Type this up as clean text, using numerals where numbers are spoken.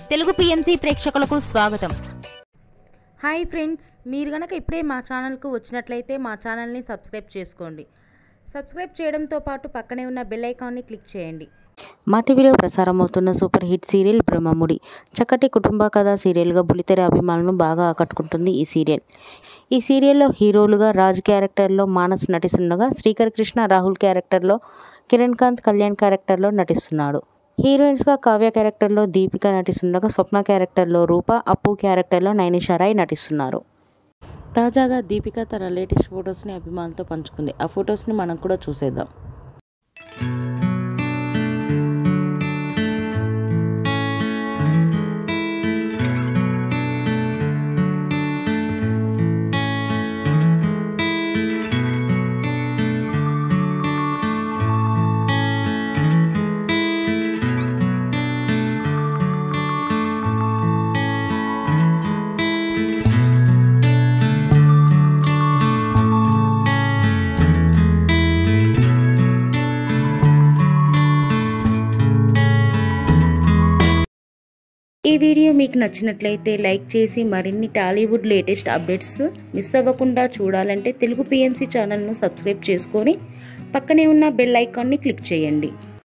Telugu PMC ప్రేక్షకులకు స్వాగతం. Hi friends, మీరు గనక ఇప్పుడే మా ఛానల్కు వచ్చినట్లయితే మా ఛానల్ని సబ్స్క్రైబ్ చేసుకోండి. సబ్స్క్రైబ్ చేయడంతో పాటు పక్కనే ఉన్న బెల్ ఐకాన్ని క్లిక్ చేయండి. మా టీవీలో ప్రసారం అవుతున్న సూపర్ హిట్ సీరియల్ బ్రహ్మముడి చక్కటి కుటుంబ కథా సీరియల్గా బుల్లితెర అభిమానులను బాగా ఆకట్టుకుంటుంది ఈ సీరియల్. ఈ సీరియల్లో హీరోలుగా రాజ్ క్యారెక్టర్లో మానస్ నటిస్తుండగా, శ్రీకర్ కృష్ణ రాహుల్ క్యారెక్టర్లో, కిరణ్ కాంత్ కళ్యాణ్ క్యారెక్టర్లో నటిస్తున్నాడు. హీరోయిన్స్గా కావ్య క్యారెక్టర్లో దీపిక నటిస్తుండగా, స్వప్న క్యారెక్టర్లో రూప, అప్పు క్యారెక్టర్లో నైనిషా రాయ్ నటిస్తున్నారు. తాజాగా దీపిక తన లేటెస్ట్ ఫొటోస్ని అభిమానులతో పంచుకుంది. ఆ ఫొటోస్ని మనం కూడా చూసేద్దాం. ఈ వీడియో మీకు నచ్చినట్లయితే లైక్ చేసి మరిన్ని టాలీవుడ్ లేటెస్ట్ అప్డేట్స్ మిస్ అవ్వకుండా చూడాలంటే తెలుగు పిఎంసి ఛానల్ను సబ్స్క్రైబ్ చేసుకొని పక్కనే ఉన్న బెల్ ఐకాన్ని క్లిక్ చేయండి.